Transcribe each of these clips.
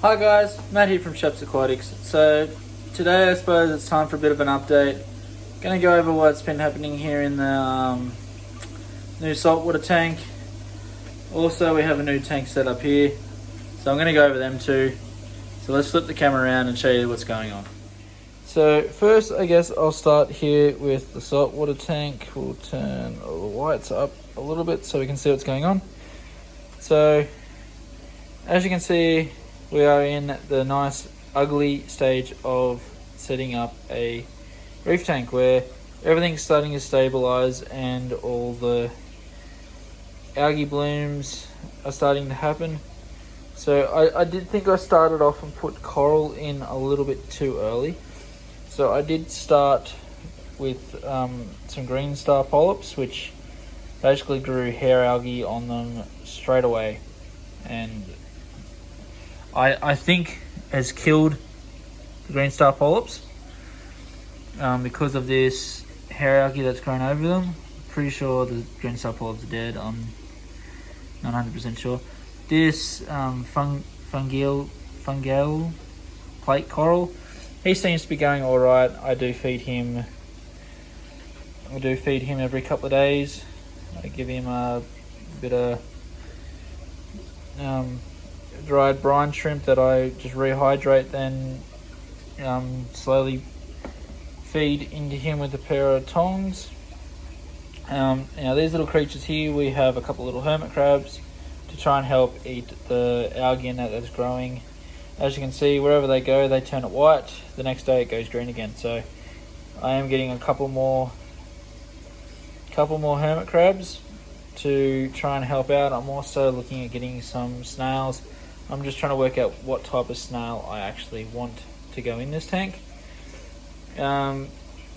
Hi guys, Matt here from Sheps Aquatics. So today I suppose it's time for a bit of an update. Going to go over what's been happening here in the new saltwater tank. Also we have a new tank set up here, so I'm going to go over them too. So let's flip the camera around and show you what's going on. So first I guess I'll start here with the saltwater tank. We'll turn the lights up a little bit so we can see what's going on. So as you can see, we are in the nice ugly stage of setting up a reef tank where everything's starting to stabilize and all the algae blooms are starting to happen. So I did think I started off and put coral in a little bit too early. So I did start with some green star polyps, which basically grew hair algae on them straight away, and I think has killed the green star polyps because of this hair algae that's grown over them. Pretty sure the green star polyps are dead. I'm not 100% sure. This fungal plate coral, he seems to be going all right. I do feed him every couple of days. I give him a bit of dried brine shrimp that I just rehydrate, then slowly feed into him with a pair of tongs. Now these little creatures here, we have a couple little hermit crabs to try and help eat the algae in that's growing. As you can see, wherever they go, they turn it white. The next day it goes green again. So I am getting a couple more hermit crabs to try and help out. I'm also looking at getting some snails. I'm just trying to work out what type of snail I actually want to go in this tank. But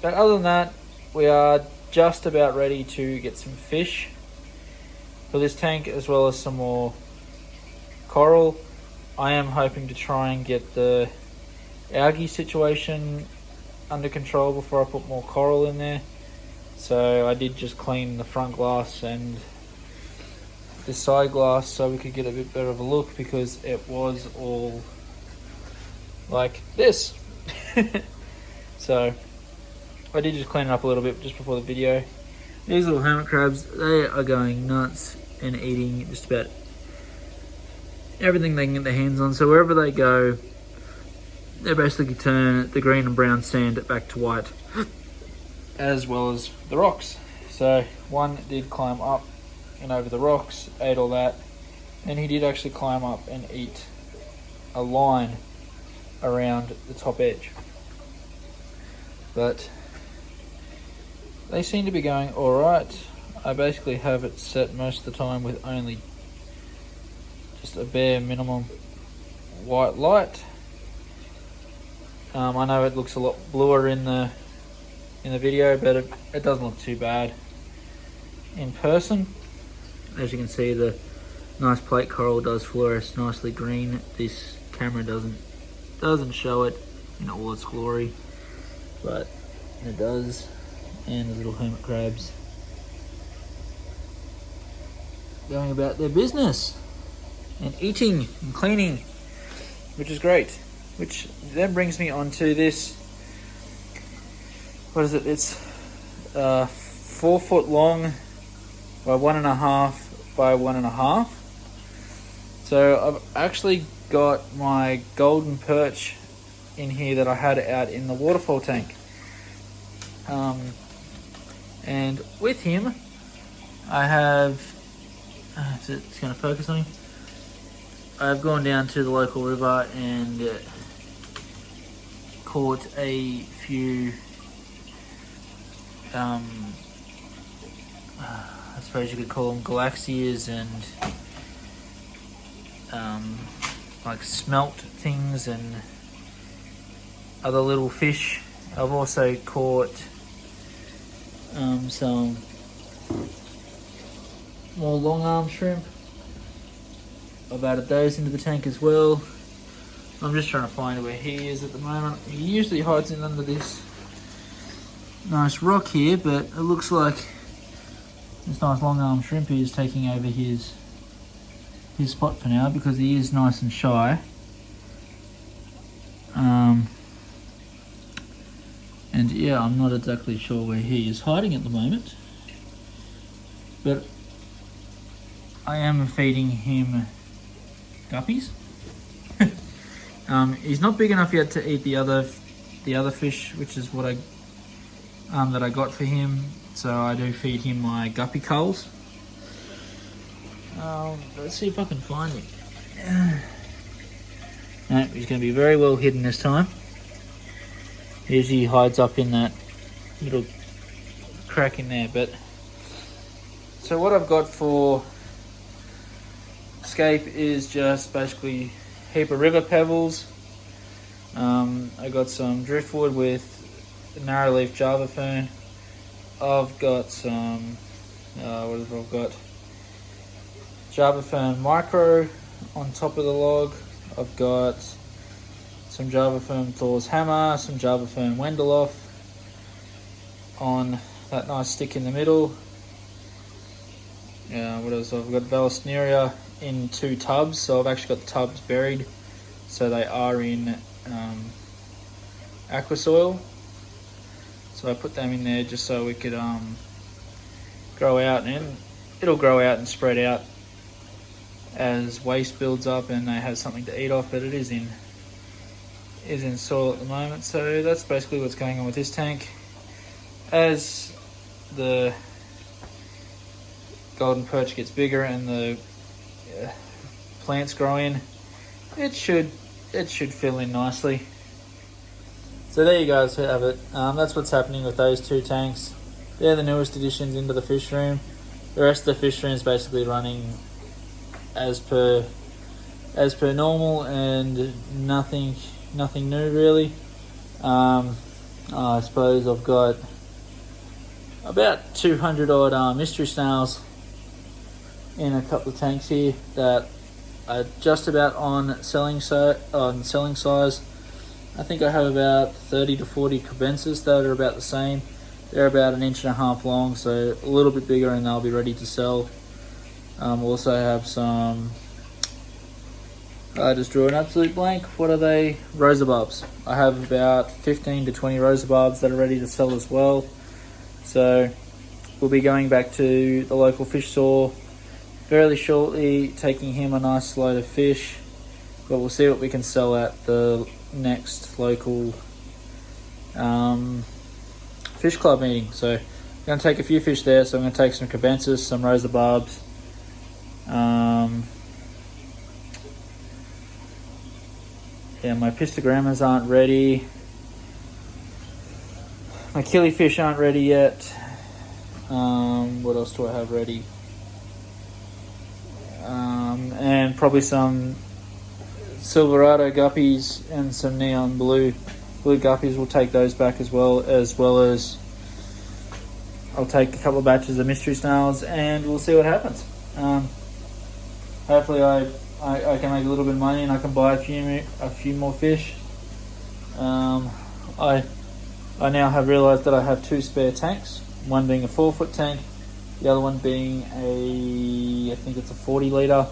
other than that, we are just about ready to get some fish for this tank, as well as some more coral. I am hoping to try and get the algae situation under control before I put more coral in there. So I did just clean the front glass and the side glass so we could get a bit better of a look, because it was all like this. So I did just clean it up a little bit just before the video. These little hermit crabs, they are going nuts and eating just about everything they can get their hands on. So wherever they go, they basically turn the green and brown sand back to white, as well as the rocks. So one did climb up and over the rocks, ate all that, and he did actually climb up and eat a line around the top edge. But they seem to be going alright. I basically have it set most of the time with only just a bare minimum white light. I know it looks a lot bluer in the video, but it doesn't look too bad in person. As you can see, the nice plate coral does fluoresce nicely green. This camera doesn't show it in all its glory, but it does. And the little hermit crabs going about their business and eating and cleaning, which is great. Which then brings me on to this. What is it? It's 4 foot long by 1.5 by 1.5. So I've actually got my golden perch in here that I had out in the waterfall tank. And with him, I have, it's going to focus on him. I've gone down to the local river and caught a few, I suppose you could call them galaxias and like smelt things and other little fish. I've also caught some more long arm shrimp. I've added those into the tank as well. I'm just trying to find where he is at the moment. He usually hides in under this nice rock here, but it looks like this nice long arm shrimp is taking over his spot for now, because he is nice and shy. And yeah, I'm not exactly sure where he is hiding at the moment, but I am feeding him guppies. He's not big enough yet to eat the other fish, which is what that I got for him. So I do feed him my guppy culls. Let's see if I can find him. No, he's going to be very well hidden this time. Usually he hides up in that little crack in there. But so what I've got for escape is just basically a heap of river pebbles. I got some driftwood with narrowleaf java fern. I've got some what have I got? Java fern micro on top of the log. I've got some Java fern Thor's hammer, some Java fern Wendeloff on that nice stick in the middle. What else? I've got Vallisneria in 2 tubs, so I've actually got the tubs buried, so they are in aqua soil. So I put them in there just so we could grow out, and it'll grow out and spread out as waste builds up and they have something to eat off, but it is in soil at the moment. So that's basically what's going on with this tank. As the golden perch gets bigger and the plants grow in, it should fill in nicely. So there you guys have it. That's what's happening with those 2 tanks. They're the newest additions into the fish room. The rest of the fish room is basically running as per normal, and nothing new really. I suppose I've got about 200 odd mystery snails in a couple of tanks here that are just about on selling size. I think I have about 30 to 40 crebensis that are about the same. They're about 1.5 inches long, so a little bit bigger, and they'll be ready to sell. Also have some, I just drew an absolute blank. What are they? Rosabarbs. I have about 15 to 20 rosabarbs that are ready to sell as well. So we'll be going back to the local fish store fairly shortly, taking him a nice load of fish. But we'll see what we can sell at the next local fish club meeting. So I'm going to take a few fish there. So I'm going to take some crebensis, some rosabarbs. Yeah, my pistogrammas aren't ready. My killifish aren't ready yet. What else do I have ready? And probably some Silverado guppies and some neon blue guppies. We'll take those back as well as I'll take a couple of batches of mystery snails, and we'll see what happens. Hopefully I can make a little bit of money and I can buy a few more fish. I now have realised that I have 2 spare tanks, one being a 4-foot tank, the other one being I think it's a 40 litre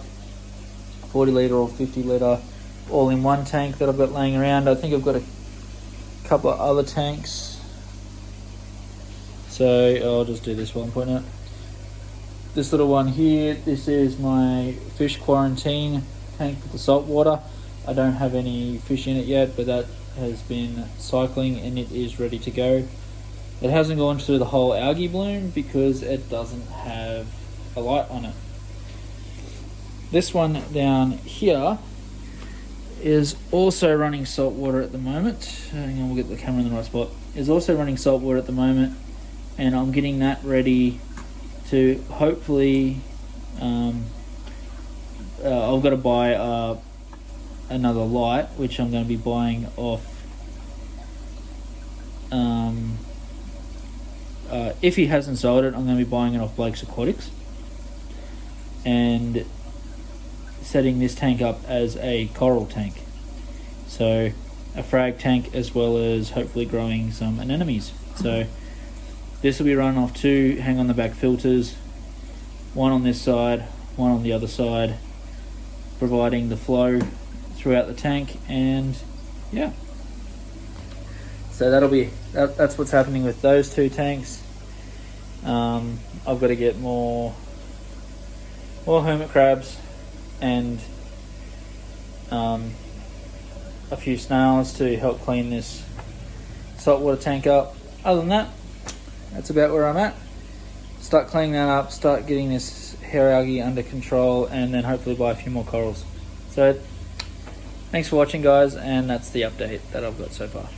or 50 litre all in one tank that I've got laying around. I think I've got a couple of other tanks, so I'll just do this while I'm pointing out. This little one here, this is my fish quarantine tank for the salt water. I don't have any fish in it yet, but that has been cycling and it is ready to go. It hasn't gone through the whole algae bloom because it doesn't have a light on it. This one down here is also running salt water at the moment. Hang on, we'll get the camera in the right spot. Is also running salt water at the moment, and I'm getting that ready to hopefully I've got to buy another light, which I'm going to be buying off if he hasn't sold it, I'm going to be buying it off Blake's Aquatics and setting this tank up as a coral tank, so a frag tank as well as hopefully growing some anemones. So this will be run off 2 hang on the back filters, one on this side, one on the other side, providing the flow throughout the tank. And yeah, So that's what's happening with those two tanks. I've got to get more hermit crabs and a few snails to help clean this saltwater tank up. Other than that, that's about where I'm at. Start cleaning that up, start getting this hair algae under control, and then hopefully buy a few more corals. So thanks for watching, guys, and that's the update that I've got so far.